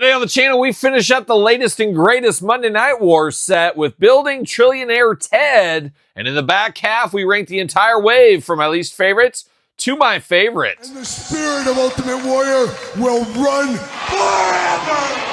Today on the channel, we finish up the latest and greatest Monday Night Wars set with building Trillionaire Ted. And in the back half, we rank the entire wave from my least favorites to my favorites. And the spirit of Ultimate Warrior will run forever!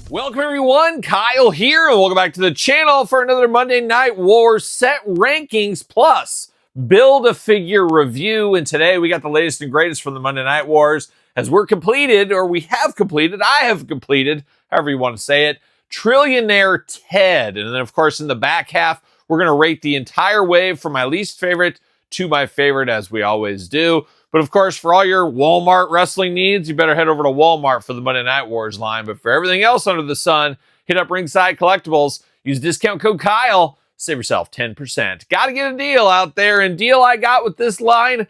Welcome everyone, Kyle here, and welcome back to the channel for another Monday Night Wars set rankings plus Build-A-Figure review. And today we got the latest and greatest from the Monday Night Wars as we're completed, or we have completed, I have completed, however you want to say it, Trillionaire Ted. And then of course in the back half, we're going to rate the entire wave from my least favorite to my favorite as we always do. But of course, for all your Walmart wrestling needs, you better head over to Walmart for the Monday Night Wars line. But for everything else under the sun, hit up Ringside Collectibles. Use discount code Kyle. Save yourself 10%. Got to get a deal out there. And deal I got with this line,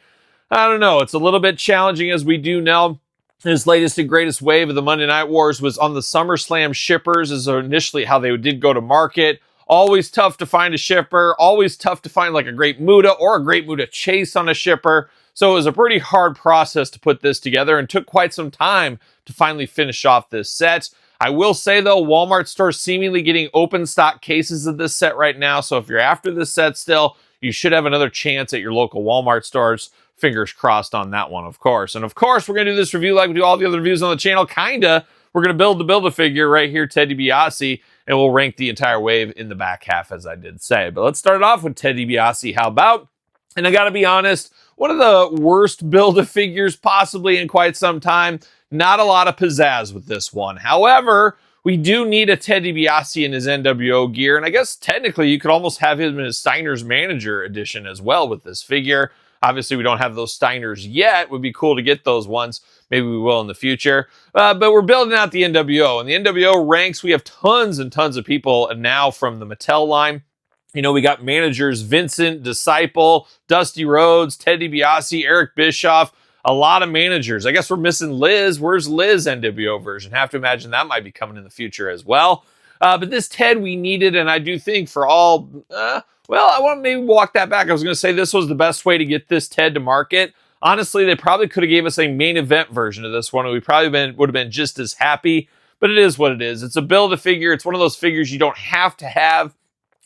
I don't know. It's a little bit challenging as we do know. This latest and greatest wave of the Monday Night Wars was on the SummerSlam shippers as initially how they did go to market. Always tough to find a shipper. Always tough to find like a Great Muta or a Great Muta chase on a shipper. So it was a pretty hard process to put this together and took quite some time to finally finish off this set. I will say though, Walmart stores seemingly getting open stock cases of this set right now. So if you're after this set still, you should have another chance at your local Walmart stores. Fingers crossed on that one, of course. And of course, we're going to do this review like we do all the other reviews on the channel. We're going to Build-A-Figure right here, Ted Dibiase, and we'll rank the entire wave in the back half, as I did say. But let's start it off with Ted Dibiase. How about? And I got to be honest, one of the worst Build-A-Figures possibly in quite some time. Not a lot of pizzazz with this one. However, we do need a Ted Dibiase in his NWO gear. And I guess technically you could almost have him in his Steiner's Manager edition as well with this figure. Obviously, we don't have those Steiners yet. Would be cool to get those ones. Maybe we will in the future. But we're building out the NWO. And the NWO ranks, we have tons and tons of people now from the Mattel line. You know, we got managers Vincent, Disciple, Dusty Rhodes, Ted DiBiase, Eric Bischoff, a lot of managers. I guess we're missing Liz. Where's Liz NWO version? Have to imagine that might be coming in the future as well. But this Ted we needed, and I do think for all, well, I want to maybe walk that back. I was going to say this was the best way to get this Ted to market. Honestly, they probably could have gave us a main event version of this one, and we probably would have been just as happy. But it is what it is. It's a Build-A-Figure. It's one of those figures you don't have to have.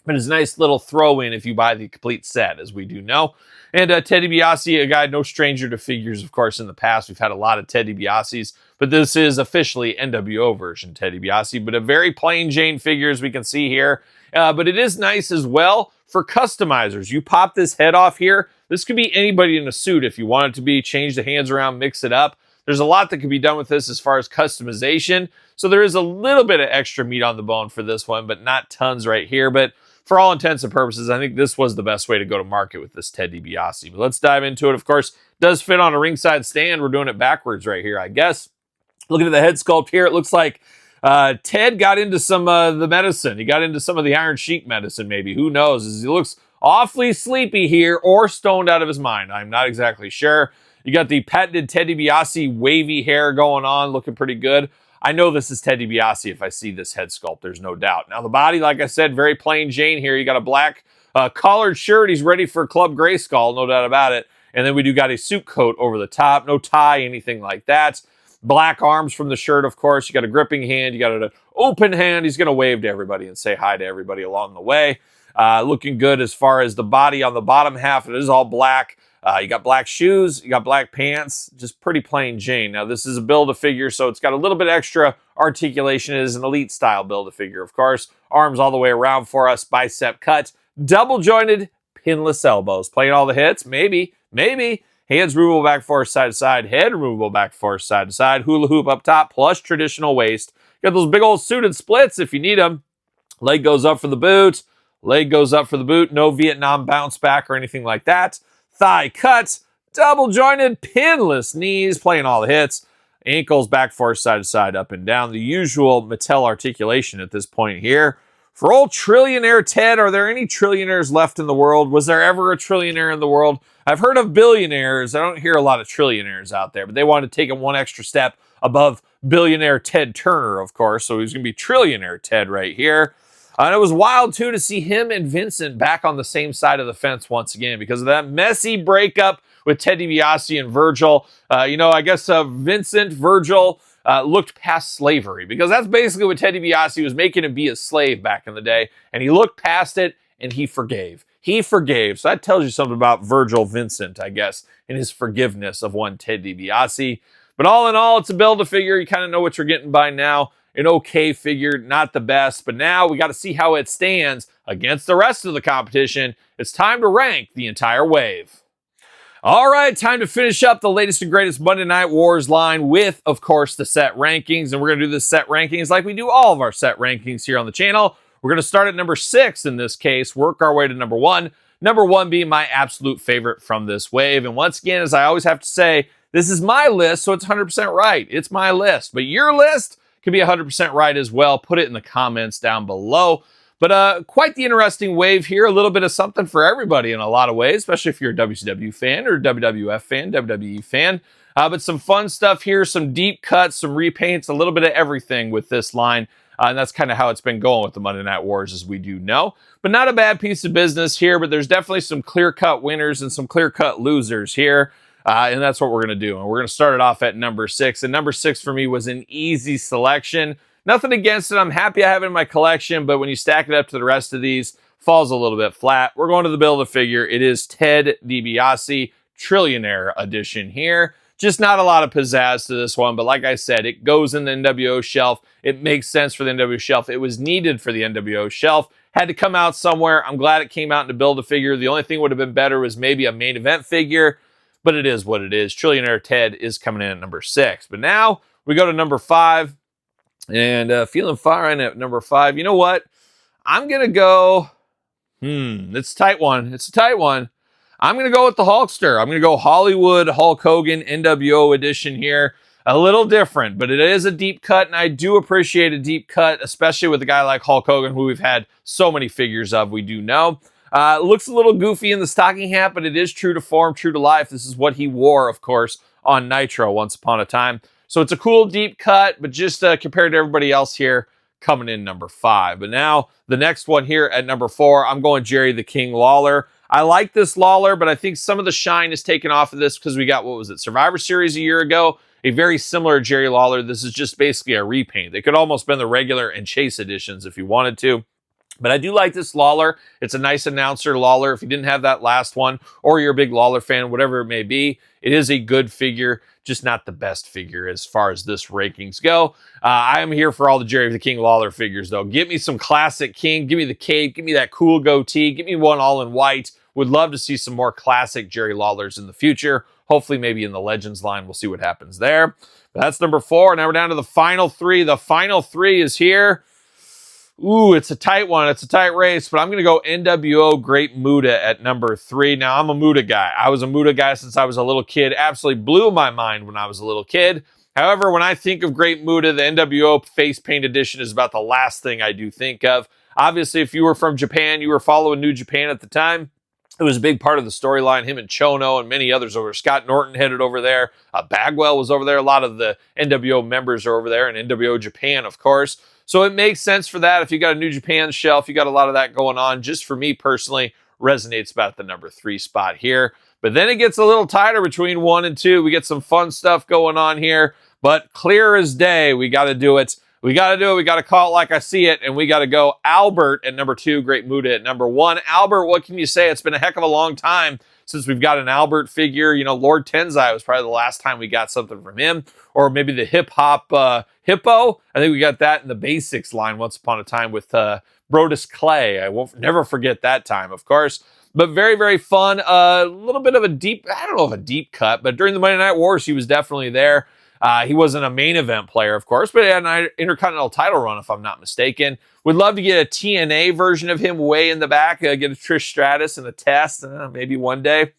But it's a nice little throw-in if you buy the complete set, as we do know. And Ted DiBiase, a guy no stranger to figures, of course, in the past. We've had a lot of Ted DiBiases, but this is officially NWO version Ted DiBiase. But a very plain Jane figure, as we can see here. But it is nice as well for customizers. You pop this head off here. This could be anybody in a suit if you want it to be. Change the hands around, mix it up. There's a lot that can be done with this as far as customization. So there is a little bit of extra meat on the bone for this one, but not tons right here. But for all intents and purposes, I think this was the best way to go to market with this Ted DiBiase. But let's dive into it. Of course, it does fit on a ringside stand. We're doing it backwards right here, I guess. Looking at the head sculpt here, it looks like Ted got into some of the medicine. He got into some of the Iron Sheik medicine, maybe. Who knows? He looks awfully sleepy here or stoned out of his mind. I'm not exactly sure. You got the patented Ted DiBiase wavy hair going on, looking pretty good. I know this is Ted DiBiase if I see this head sculpt, there's no doubt. Now the body, like I said, very plain Jane here. You got a black collared shirt. He's ready for Club Grayskull, no doubt about it. And then we do got a suit coat over the top. No tie, anything like that. Black arms from the shirt, of course. You got a gripping hand. You got an open hand. He's going to wave to everybody and say hi to everybody along the way. Looking good as far as the body on the bottom half. It is all black. You got black shoes, you got black pants, just pretty plain Jane. Now, this is a Build-A-Figure, so it's got a little bit extra articulation. It is an elite-style Build-A-Figure, of course. Arms all the way around for us, bicep cut, double-jointed, pinless elbows. Playing all the hits? Maybe. Hands removable back force, side to side. Head removable back force, side to side. Hula hoop up top, plus traditional waist. Got those big old suited splits if you need them. Leg goes up for the boot. Leg goes up for the boot. No Vietnam bounce back or anything like that. Thigh cut, double jointed, pinless knees, playing all the hits. Ankles back force, side to side, up and down. The usual Mattel articulation at this point here. For old Trillionaire Ted, are there any trillionaires left in the world? Was there ever a trillionaire in the world? I've heard of billionaires. I don't hear a lot of trillionaires out there, but they wanted to take it one extra step above billionaire Ted Turner, of course. So he's going to be Trillionaire Ted right here. And it was wild, too, to see him and Vincent back on the same side of the fence once again because of that messy breakup with Ted Dibiase and Virgil. I guess Vincent, Virgil, looked past slavery because that's basically what Ted Dibiase was, making him be a slave back in the day. And he looked past it and he forgave. He forgave. So that tells you something about Virgil Vincent, I guess, and his forgiveness of one Ted DiBiase. But all in all, it's a Build-A-Figure. You kind of know what you're getting by now. An okay figure, not the best. But now we got to see how it stands against the rest of the competition. It's time to rank the entire wave. All right, time to finish up the latest and greatest Monday Night Wars line with, of course, the set rankings. And we're going to do the set rankings like we do all of our set rankings here on the channel. We're going to start at number 6 in this case, work our way to number 1. Number 1 being my absolute favorite from this wave. And once again, as I always have to say, this is my list, so it's 100% right. It's my list. But your list can be 100% right as well. Put it in the comments down below. But quite the interesting wave here. A little bit of something for everybody in a lot of ways, especially if you're a WCW fan or WWF fan, WWE fan. But some fun stuff here, some deep cuts, some repaints, a little bit of everything with this line. And that's kind of how it's been going with the Monday Night Wars, as we do know. But not a bad piece of business here, but there's definitely some clear-cut winners and some clear-cut losers here. And that's what we're going to do. And we're going to start it off at number 6. And number 6 for me was an easy selection. Nothing against it. I'm happy I have it in my collection, but when you stack it up to the rest of these, falls a little bit flat. We're going to the Build-A-Figure. It is Ted DiBiase Trillionaire Edition here. Just not a lot of pizzazz to this one, but like I said, it goes in the NWO shelf. It makes sense for the NWO shelf. It was needed for the NWO shelf. Had to come out somewhere. I'm glad it came out in the Build-A-Figure. The only thing would have been better was maybe a main event figure, but it is what it is. Trillionaire Ted is coming in at number 6. But now we go to number 5. And feeling fine at number 5. You know what? I'm going to go... it's a tight one. It's a tight one. I'm going to go with the Hulkster. I'm going to go Hollywood Hulk Hogan NWO edition here. A little different, but it is a deep cut, and I do appreciate a deep cut, especially with a guy like Hulk Hogan, who we've had so many figures of, we do know. Looks a little goofy in the stocking hat, but it is true to form, true to life. This is what he wore, of course, on Nitro once upon a time. So it's a cool deep cut, but just compared to everybody else here, coming in number 5. But now the next one here at number 4, I'm going Jerry the King Lawler. I like this Lawler, but I think some of the shine is taken off of this because we got, what was it, Survivor Series a year ago? A very similar Jerry Lawler. This is just basically a repaint. They could almost been the regular and Chase editions if you wanted to. But I do like this Lawler. It's a nice announcer Lawler. If you didn't have that last one, or you're a big Lawler fan, whatever it may be, it is a good figure, just not the best figure as far as this rankings go. I am here for all the Jerry the King Lawler figures, though. Give me some classic King. Give me the cape. Give me that cool goatee. Give me one all in white. Would love to see some more classic Jerry Lawlers in the future. Hopefully, maybe in the Legends line. We'll see what happens there. But that's number 4. Now we're down to the final 3. The final 3 is here. Ooh, it's a tight one. It's a tight race, but I'm going to go NWO Great Muta at number 3. Now, I'm a Muta guy. I was a Muta guy since I was a little kid. Absolutely blew my mind when I was a little kid. However, when I think of Great Muta, the NWO Face Paint Edition is about the last thing I do think of. Obviously, if you were from Japan, you were following New Japan at the time, it was a big part of the storyline. Him and Chono and many others over. Scott Norton headed over there. Bagwell was over there. A lot of the NWO members are over there, and NWO Japan, of course. So it makes sense for that. If you got a New Japan shelf, you got a lot of that going on. Just for me personally, resonates about the number 3 spot here. But then it gets a little tighter between 1 and 2. We get some fun stuff going on here. But clear as day, we got to do it. We got to do it. We got to call it like I see it. And we got to go Albert at number 2, Great Muta at number 1. Albert, what can you say? It's been a heck of a long time since we've got an Albert figure. You know, Lord Tensai was probably the last time we got something from him. Or maybe the hip-hop Hippo. I think we got that in the Basics line once upon a time with Brodus Clay. I won't never forget that time, of course. But very, very fun. A little bit of a deep, I don't know if a deep cut, but during the Monday Night Wars, he was definitely there. He wasn't a main event player, of course, but he had an Intercontinental title run, if I'm not mistaken. Would love to get a TNA version of him way in the back, get a Trish Stratus and a test, maybe one day.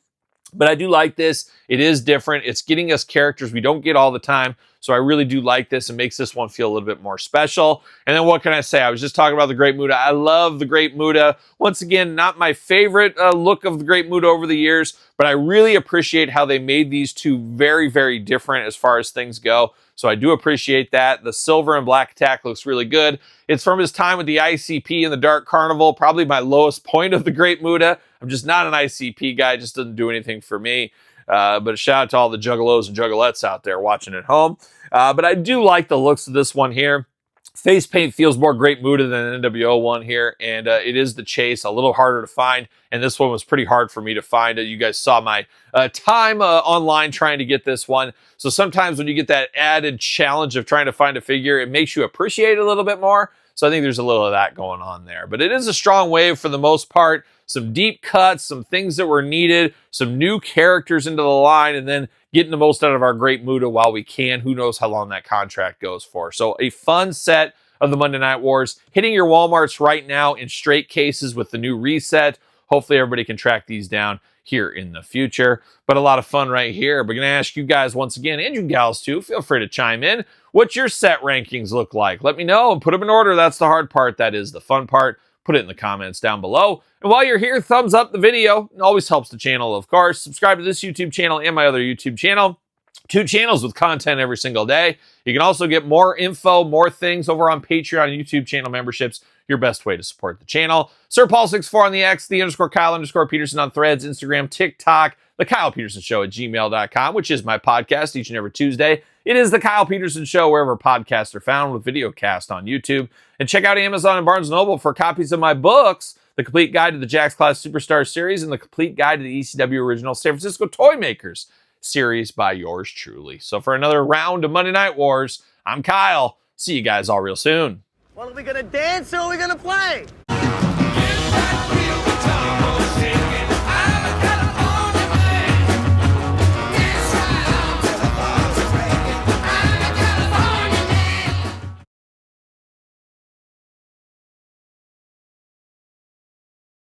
But I do like this. It is different. It's getting us characters we don't get all the time. So I really do like this. It makes this one feel a little bit more special. And then what can I say? I was just talking about the Great Muta. I love the Great Muta. Once again, not my favorite look of the Great Muta over the years, but I really appreciate how they made these two very, very different as far as things go. So I do appreciate that. The silver and black attack looks really good. It's from his time with the ICP and the Dark Carnival, probably my lowest point of the Great Muta. I'm just not an ICP guy. It just doesn't do anything for me. But a shout out to all the juggalos and juggalettes out there watching at home. But I do like the looks of this one here. Face paint feels more Great Muta than an NWO one here, and it is the chase, a little harder to find, and this one was pretty hard for me to find. You guys saw my time online trying to get this one, so sometimes when you get that added challenge of trying to find a figure, it makes you appreciate it a little bit more, so I think there's a little of that going on there. But it is a strong wave for the most part, some deep cuts, some things that were needed, some new characters into the line, and then getting the most out of our Great Muta while we can. Who knows how long that contract goes for. So a fun set of the Monday Night Wars hitting your Walmarts right now in straight cases with the new reset. Hopefully everybody can track these down here in the future. But a lot of fun right here. We're going to ask you guys once again, and you gals too, feel free to chime in. What your set rankings look like? Let me know and put them in order. That's the hard part. That is the fun part. Put it in the comments down below. And while you're here, thumbs up the video. It always helps the channel, of course. Subscribe to this YouTube channel and my other YouTube channel. 2 channels with content every single day. You can also get more info, more things over on Patreon and YouTube channel memberships. Your best way to support the channel. Sir Paul64 on the X, _Kyle_Peterson on Threads, Instagram, TikTok, TheKylePetersonShow at gmail.com, which is my podcast each and every Tuesday. It is The Kyle Peterson Show, wherever podcasts are found, with video cast on YouTube. And check out Amazon and Barnes & Noble for copies of my books, The Complete Guide to the Jakks Class Superstar Series and The Complete Guide to the ECW Original San Francisco Toy Makers series by yours truly. So for another round of Monday Night Wars, I'm Kyle. See you guys all real soon. Well, are we gonna dance or are we gonna play?